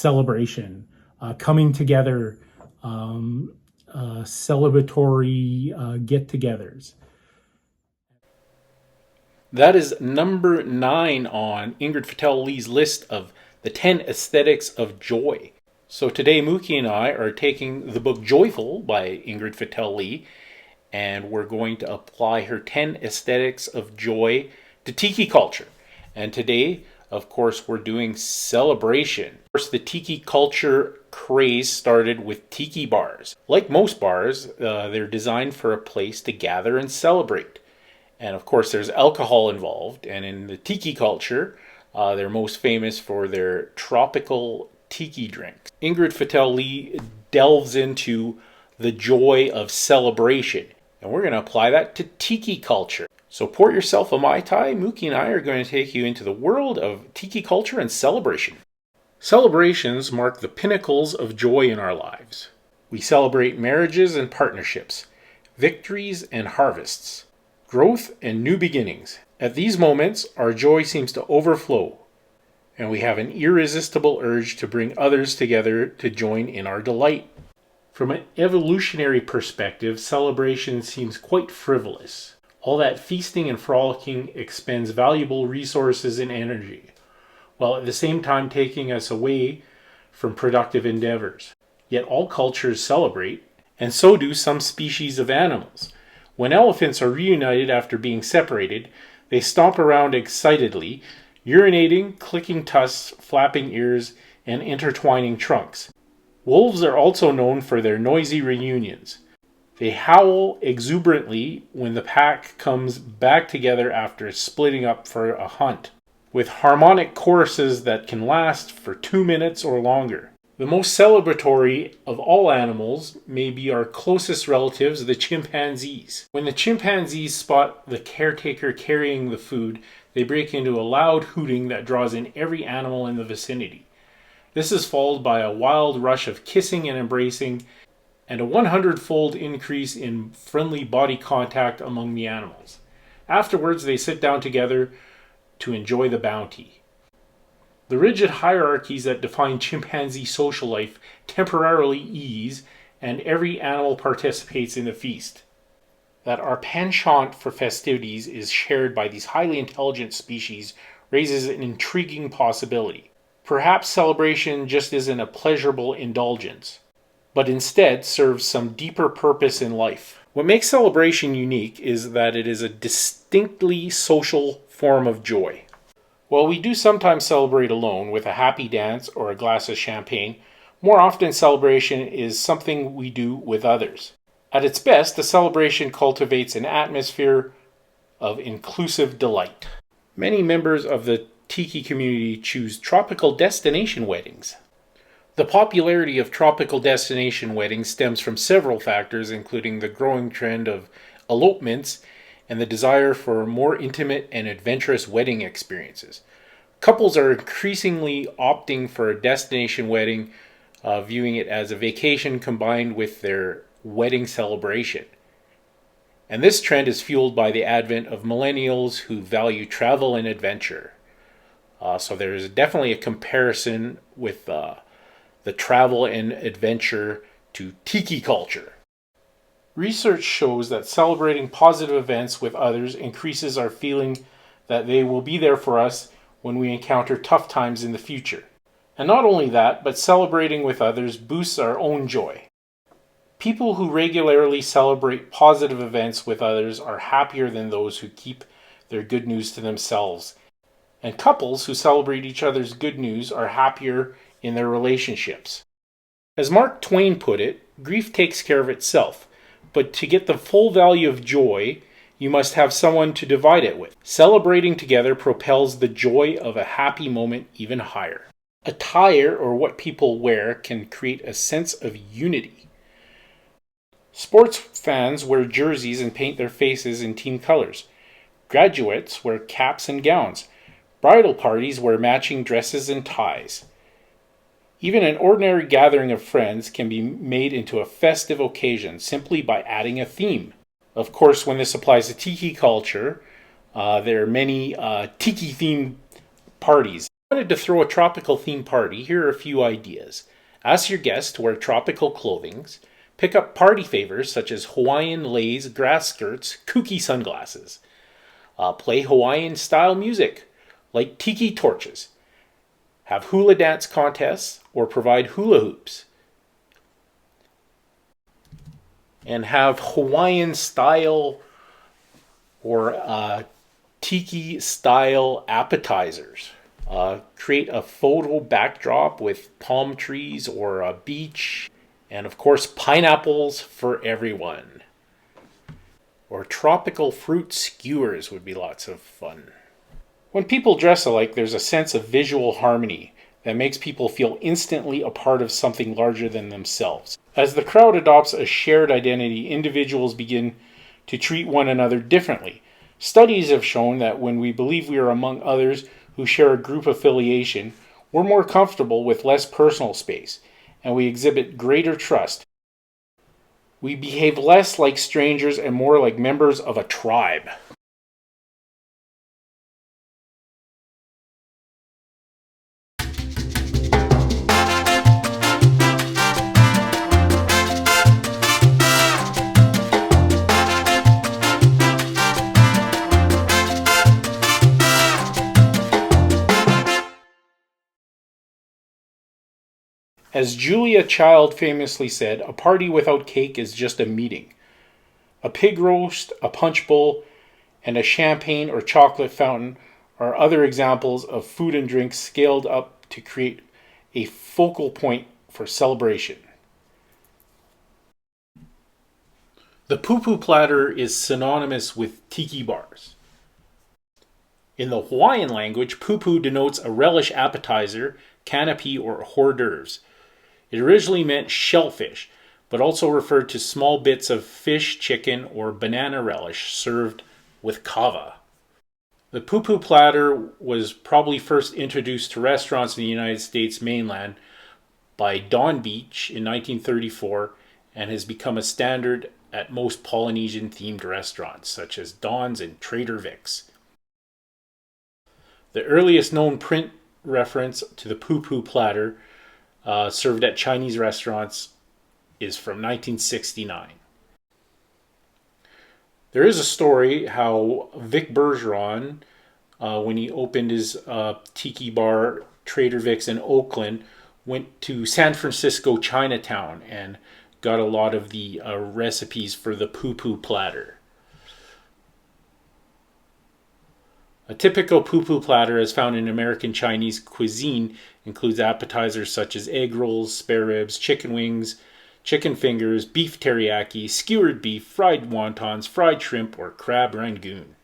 celebration, coming together, celebratory get-togethers. That is number 9 on Ingrid Fetell Lee's list of the 10 aesthetics of joy. So today Mookie and I are taking the book Joyful by Ingrid Fetell Lee, and we're going to apply her 10 aesthetics of joy to Tiki culture. And today, of course, we're doing celebration. Of course, the Tiki culture craze started with Tiki bars. Like most bars, they're designed for a place to gather and celebrate. And of course, there's alcohol involved. And in the Tiki culture, they're most famous for their tropical Tiki drinks. Ingrid Fetell Lee delves into the joy of celebration. And we're going to apply that to Tiki culture. So pour yourself a Mai Tai. Mookie and I are going to take you into the world of Tiki culture and celebration. Celebrations mark the pinnacles of joy in our lives. We celebrate marriages and partnerships, victories and harvests, growth and new beginnings. At these moments, our joy seems to overflow, and we have an irresistible urge to bring others together to join in our delight. From an evolutionary perspective, celebration seems quite frivolous. All that feasting and frolicking expends valuable resources and energy, while at the same time taking us away from productive endeavors. Yet all cultures celebrate, and so do some species of animals. When elephants are reunited after being separated, they stomp around excitedly, urinating, clicking tusks, flapping ears, and intertwining trunks. Wolves are also known for their noisy reunions. They howl exuberantly when the pack comes back together after splitting up for a hunt, with harmonic choruses that can last for 2 minutes or longer. The most celebratory of all animals may be our closest relatives, the chimpanzees. When the chimpanzees spot the caretaker carrying the food, they break into a loud hooting that draws in every animal in the vicinity. This is followed by a wild rush of kissing and embracing, and a 100-fold increase in friendly body contact among the animals. Afterwards, they sit down together to enjoy the bounty. The rigid hierarchies that define chimpanzee social life temporarily ease, and every animal participates in the feast. That our penchant for festivities is shared by these highly intelligent species raises an intriguing possibility. Perhaps celebration just isn't a pleasurable indulgence, but instead serves some deeper purpose in life. What makes celebration unique is that it is a distinctly social form of joy. While we do sometimes celebrate alone with a happy dance or a glass of champagne, more often celebration is something we do with others. At its best, the celebration cultivates an atmosphere of inclusive delight. Many members of the Tiki community choose tropical destination weddings. The popularity of tropical destination weddings stems from several factors, including the growing trend of elopements and the desire for more intimate and adventurous wedding experiences. Couples are increasingly opting for a destination wedding, viewing it as a vacation combined with their wedding celebration. And this trend is fueled by the advent of millennials who value travel and adventure. So there is definitely a comparison with the travel and adventure to Tiki culture. Research shows that celebrating positive events with others increases our feeling that they will be there for us when we encounter tough times in the future. And not only that, but celebrating with others boosts our own joy. People who regularly celebrate positive events with others are happier than those who keep their good news to themselves. And couples who celebrate each other's good news are happier in their relationships. As Mark Twain put it, grief takes care of itself. But to get the full value of joy, you must have someone to divide it with. Celebrating together propels the joy of a happy moment even higher. Attire, or what people wear, can create a sense of unity. Sports fans wear jerseys and paint their faces in team colors. Graduates wear caps and gowns. Bridal parties wear matching dresses and ties. Even an ordinary gathering of friends can be made into a festive occasion simply by adding a theme. Of course, when this applies to Tiki culture, there are many Tiki-themed parties. Wanted to throw a tropical theme party, here are a few ideas. Ask your guests to wear tropical clothing. Pick up party favors such as Hawaiian leis, grass skirts, kooky sunglasses. Play Hawaiian style music like Tiki torches. Have hula dance contests or provide hula hoops. And have Hawaiian style or Tiki style appetizers. Create a photo backdrop with palm trees or a beach. And of course, pineapples for everyone. Or tropical fruit skewers would be lots of fun. When people dress alike, there's a sense of visual harmony that makes people feel instantly a part of something larger than themselves. As the crowd adopts a shared identity, individuals begin to treat one another differently. Studies have shown that when we believe we are among others who share a group affiliation, we're more comfortable with less personal space, and we exhibit greater trust. We behave less like strangers and more like members of a tribe. As Julia Child famously said, a party without cake is just a meeting. A pig roast, a punch bowl, and a champagne or chocolate fountain are other examples of food and drink scaled up to create a focal point for celebration. The Pu Platter is synonymous with tiki bars. In the Hawaiian language, Pu denotes a relish appetizer, canapé, or hors d'oeuvres. It originally meant shellfish, but also referred to small bits of fish, chicken, or banana relish served with cava. The Pu Platter was probably first introduced to restaurants in the United States mainland by Don Beach in 1934 and has become a standard at most Polynesian themed restaurants such as Don's and Trader Vic's. The earliest known print reference to the Pu Platter served at Chinese restaurants is from 1969. There is a story how Vic Bergeron, when he opened his tiki bar, Trader Vic's in Oakland, went to San Francisco Chinatown and got a lot of the recipes for the Pu Platter. A typical Pu Platter, as found in American Chinese cuisine, includes appetizers such as egg rolls, spare ribs, chicken wings, chicken fingers, beef teriyaki, skewered beef, fried wontons, fried shrimp, or crab rangoon.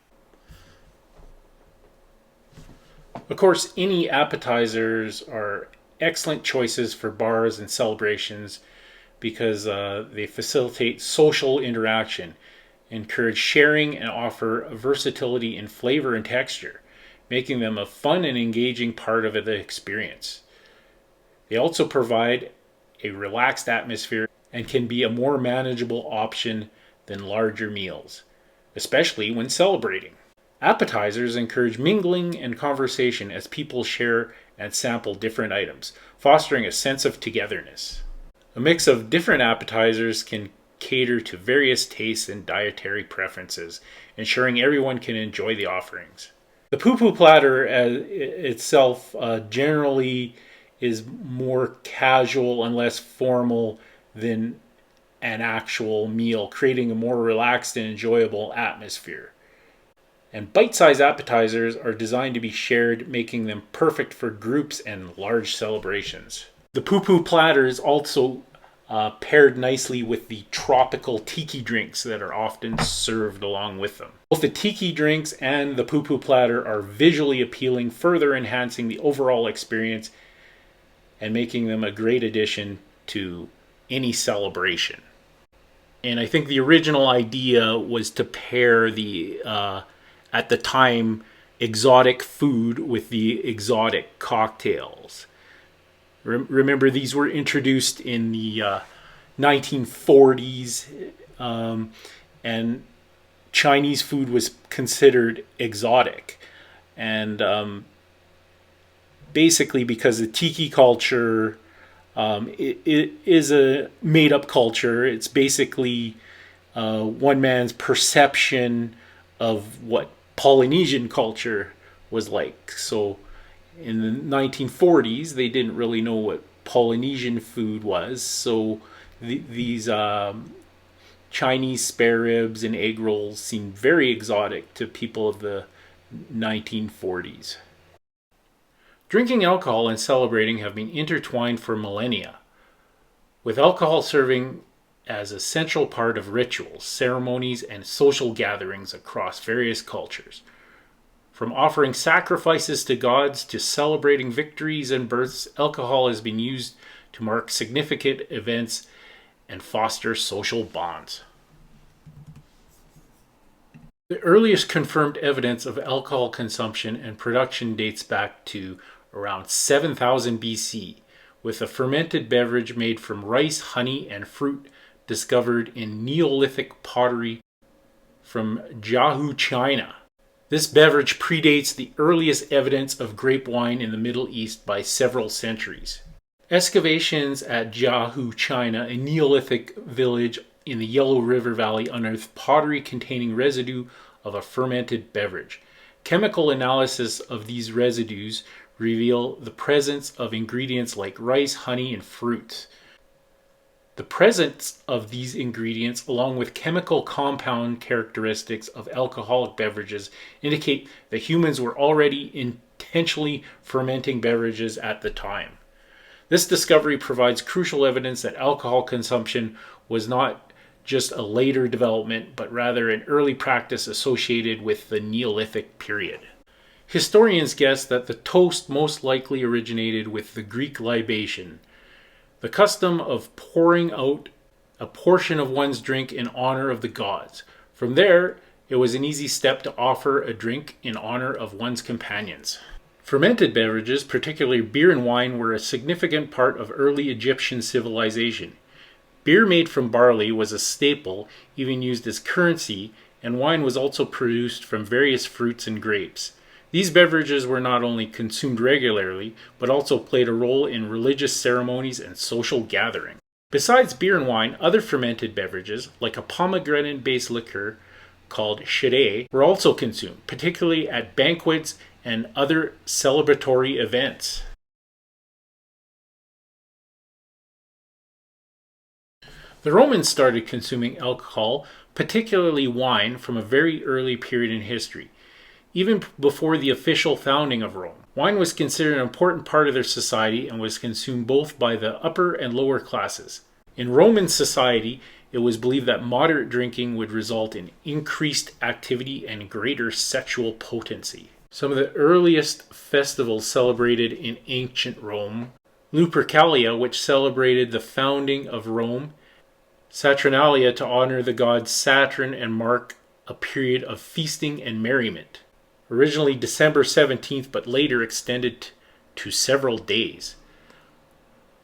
Of course, any appetizers are excellent choices for bars and celebrations because they facilitate social interaction, encourage sharing, and offer versatility in flavor and texture, making them a fun and engaging part of the experience. They also provide a relaxed atmosphere and can be a more manageable option than larger meals, especially when celebrating. Appetizers encourage mingling and conversation as people share and sample different items, fostering a sense of togetherness. A mix of different appetizers can cater to various tastes and dietary preferences, ensuring everyone can enjoy the offerings. The Pu Platter itself generally is more casual and less formal than an actual meal, creating a more relaxed and enjoyable atmosphere. And bite-sized appetizers are designed to be shared, making them perfect for groups and large celebrations. The Pu Platter is also paired nicely with the tropical tiki drinks that are often served along with them. Both the tiki drinks and the Pu Platter are visually appealing, further enhancing the overall experience and making them a great addition to any celebration. And I think the original idea was to pair the, at the time, exotic food with the exotic cocktails. Remember, these were introduced in the 1940s, and Chinese food was considered exotic. And basically because the Tiki culture it is a made-up culture. It's basically one man's perception of what Polynesian culture was like. So in the 1940s, they didn't really know what Polynesian food was. So these Chinese spare ribs and egg rolls seemed very exotic to people of the 1940s. Drinking alcohol and celebrating have been intertwined for millennia, with alcohol serving as a central part of rituals, ceremonies, and social gatherings across various cultures. From offering sacrifices to gods to celebrating victories and births, alcohol has been used to mark significant events and foster social bonds. The earliest confirmed evidence of alcohol consumption and production dates back to around 7000 BC, with a fermented beverage made from rice, honey, and fruit discovered in Neolithic pottery from Jiahu, China. This beverage predates the earliest evidence of grape wine in the Middle East by several centuries. Excavations at Jiahu, China, a Neolithic village in the Yellow River Valley, unearthed pottery containing residue of a fermented beverage. Chemical analysis of these residues reveal the presence of ingredients like rice, honey, and fruit. The presence of these ingredients, along with chemical compound characteristics of alcoholic beverages, indicate that humans were already intentionally fermenting beverages at the time. This discovery provides crucial evidence that alcohol consumption was not just a later development, but rather an early practice associated with the Neolithic period. Historians guess that the toast most likely originated with the Greek libation, the custom of pouring out a portion of one's drink in honor of the gods. From there, it was an easy step to offer a drink in honor of one's companions. Fermented beverages, particularly beer and wine, were a significant part of early Egyptian civilization. Beer made from barley was a staple, even used as currency, and wine was also produced from various fruits and grapes. These beverages were not only consumed regularly, but also played a role in religious ceremonies and social gatherings. Besides beer and wine, other fermented beverages, like a pomegranate-based liquor called Cate, were also consumed, particularly at banquets and other celebratory events. The Romans started consuming alcohol, particularly wine, from a very early period in history. Even before the official founding of Rome, wine was considered an important part of their society and was consumed both by the upper and lower classes. In Roman society, it was believed that moderate drinking would result in increased activity and greater sexual potency. Some of the earliest festivals celebrated in ancient Rome: Lupercalia, which celebrated the founding of Rome; Saturnalia, to honor the god Saturn and mark a period of feasting and merriment. Originally December 17th, but later extended to several days.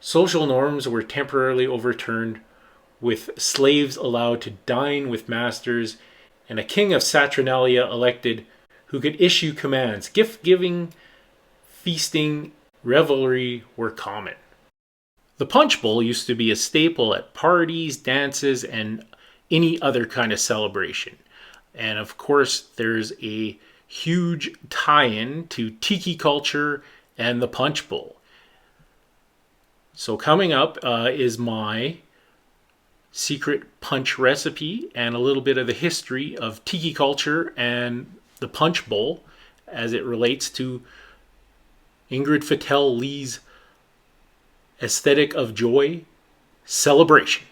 Social norms were temporarily overturned, with slaves allowed to dine with masters, and a king of Saturnalia elected who could issue commands. Gift-giving, feasting, revelry were common. The punch bowl used to be a staple at parties, dances, and any other kind of celebration. And of course, there's a huge tie-in to Tiki culture and the punch bowl. So coming up is my secret punch recipe and a little bit of the history of Tiki culture and the punch bowl as it relates to Ingrid Fetell Lee's aesthetic of joy, celebration.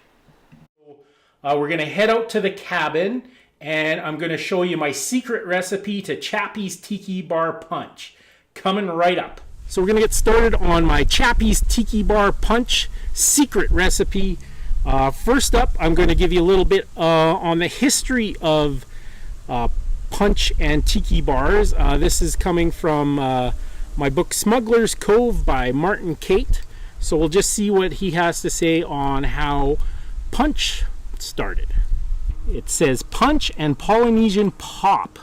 We're going to head out to the cabin, and I'm going to show you my secret recipe to Chappy's Tiki Bar Punch. Coming right up. So we're going to get started on my Chappy's Tiki Bar Punch secret recipe. First up, I'm going to give you a little bit on the history of punch and tiki bars. This is coming from my book Smuggler's Cove by Martin Cate. So we'll just see what he has to say on how punch started. It says, punch and Polynesian pop.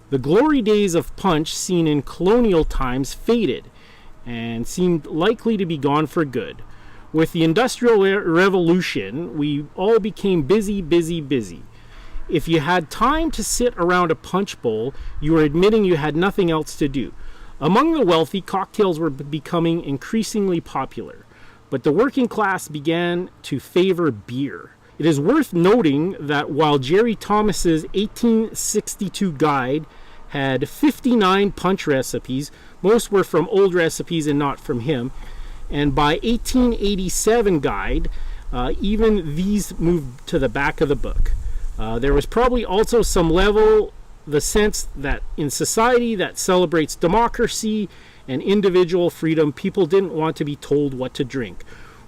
The glory days of punch seen in colonial times faded, and seemed likely to be gone for good. With the Industrial Revolution, we all became busy. If you had time to sit around a punch bowl, you were admitting you had nothing else to do. Among the wealthy, cocktails were becoming increasingly popular, but the working class began to favor beer. It is worth noting that while Jerry Thomas's 1862 guide had 59 punch recipes, most were from old recipes and not from him, and by 1887 guide, even these moved to the back of the book. There was probably also some level, the sense that in society that celebrates democracy and individual freedom, people didn't want to be told what to drink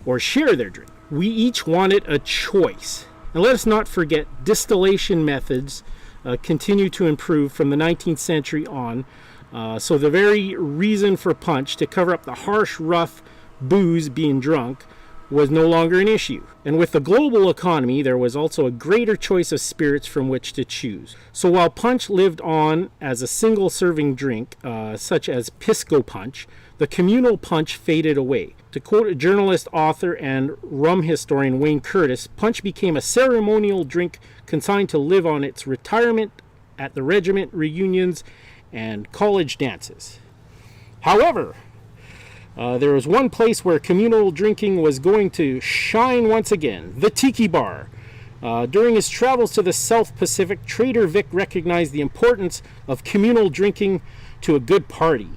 or share their drink. We each wanted a choice. And let us not forget, distillation methods continue to improve from the 19th century on. So the very reason for punch, to cover up the harsh, rough booze being drunk, was no longer an issue. And with the global economy, there was also a greater choice of spirits from which to choose. So while punch lived on as a single serving drink, such as pisco punch, the communal punch faded away. To quote a journalist, author, and rum historian Wayne Curtis, punch became a ceremonial drink consigned to live on its retirement at the regiment reunions and college dances. However, there was one place where communal drinking was going to shine once again, the Tiki bar. During his travels to the South Pacific, Trader Vic recognized the importance of communal drinking to a good party.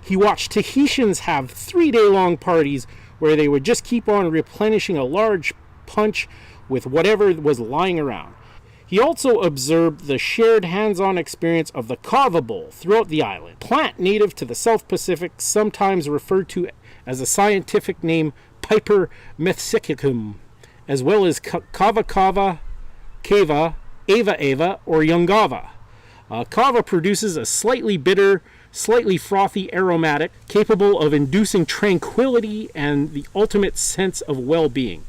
He watched Tahitians have 3-day-long parties where they would just keep on replenishing a large punch with whatever was lying around. He also observed the shared hands-on experience of the Cava bowl throughout the island, plant native to the South Pacific, sometimes referred to as a scientific name Piper methysicum, as well as Cava, Cava, Ava, or Youngava. Cava produces a slightly bitter, slightly frothy aromatic, capable of inducing tranquility and the ultimate sense of well-being.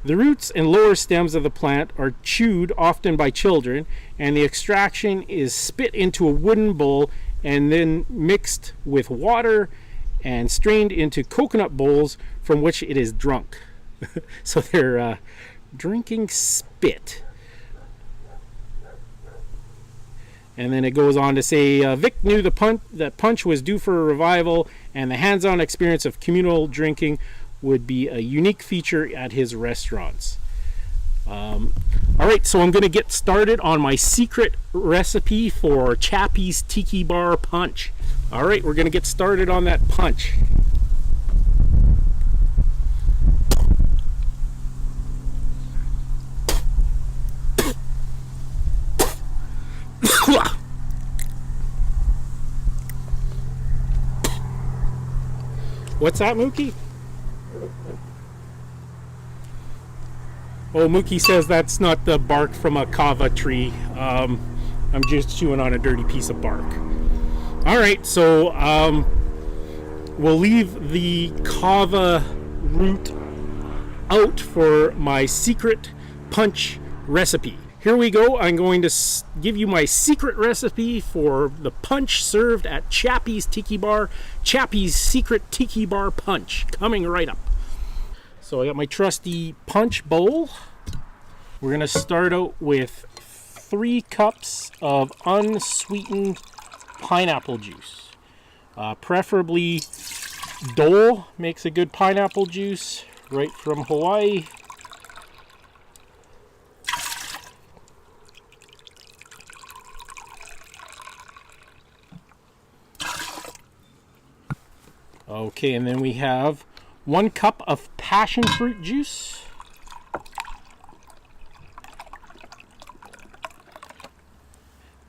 The roots and lower stems of the plant are chewed, often by children, and the extraction is spit into a wooden bowl and then mixed with water and strained into coconut bowls from which it is drunk. So they're drinking spit. And then it goes on to say, Vic knew that punch was due for a revival, and the hands-on experience of communal drinking would be a unique feature at his restaurants. All right, so I'm going to get started on my secret recipe for Chappy's Tiki Bar Punch. All right, we're going to get started on that punch. What's that, Mookie? Oh, Mookie says that's not the bark from a Cava tree. I'm just chewing on a dirty piece of bark. All right, so we'll leave the Cava root out for my secret punch recipe. Here we go. I'm going to give you my secret recipe for the punch served at Chappy's Tiki Bar. Chappy's Secret Tiki Bar Punch, coming right up. So I got my trusty punch bowl. We're going to start out with 3 cups of unsweetened pineapple juice. Preferably Dole makes a good pineapple juice right from Hawaii. Okay, and then we have 1 cup of passion fruit juice.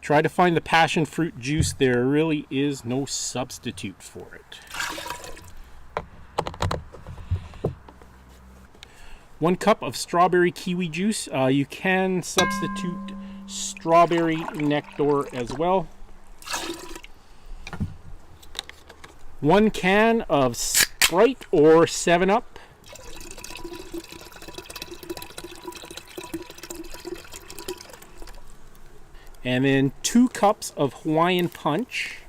Try to find the passion fruit juice. There really is no substitute for it. 1 cup of strawberry kiwi juice. You can substitute strawberry nectar as well. 1 can of Sprite or 7-Up. And then 2 cups of Hawaiian Punch.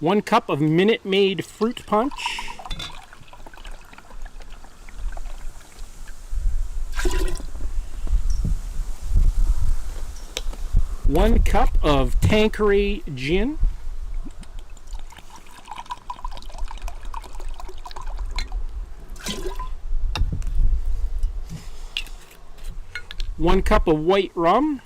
1 cup of Minute Maid fruit punch. 1 cup of Tanqueray gin. 1 cup of white rum.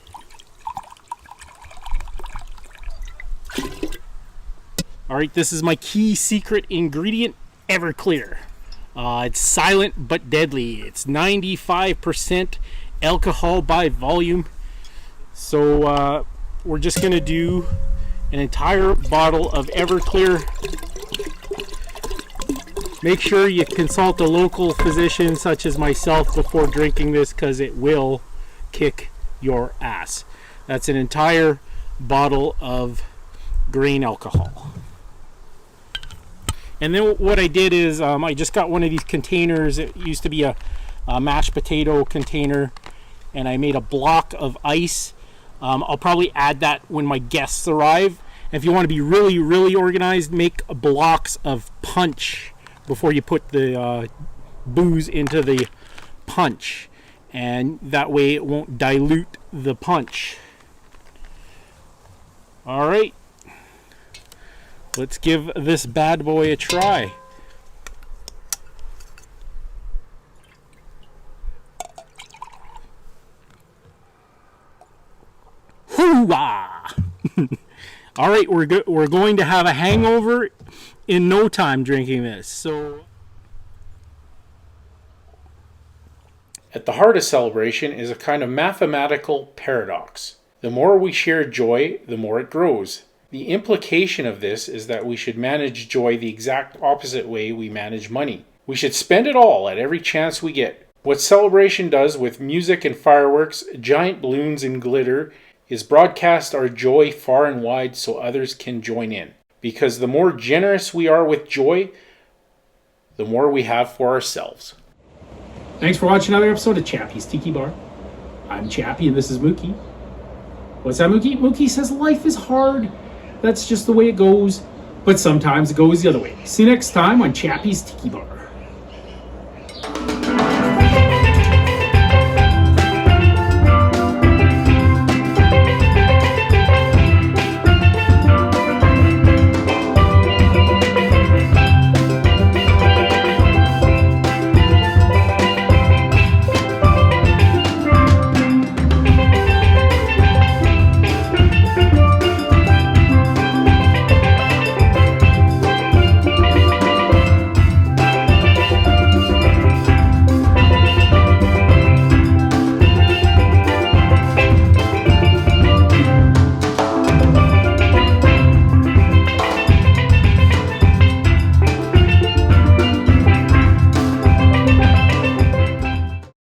All right, this is my key secret ingredient, Everclear. It's silent but deadly. It's 95% alcohol by volume. So we're just going to do an entire bottle of Everclear. Make sure you consult a local physician such as myself before drinking this, because it will kick your ass. That's an entire bottle of grain alcohol. And then what I did is I just got one of these containers. It used to be a mashed potato container, and I made a block of ice. I'll probably add that when my guests arrive. And if you want to be really, really organized, make blocks of punch before you put the booze into the punch. And that way it won't dilute the punch. All right. Let's give this bad boy a try. Hoo-ah! All right, we're going to have a hangover in no time drinking this. So, at the heart of celebration is a kind of mathematical paradox. The more we share joy, the more it grows. The implication of this is that we should manage joy the exact opposite way we manage money. We should spend it all at every chance we get. What celebration does with music and fireworks, giant balloons and glitter, is broadcast our joy far and wide so others can join in. Because the more generous we are with joy, the more we have for ourselves. Thanks for watching another episode of Chappy's Tiki Bar. I'm Chappy and this is Mookie. What's that, Mookie? Mookie says life is hard. That's just the way it goes. But sometimes it goes the other way. See you next time on Chappy's Tiki Bar.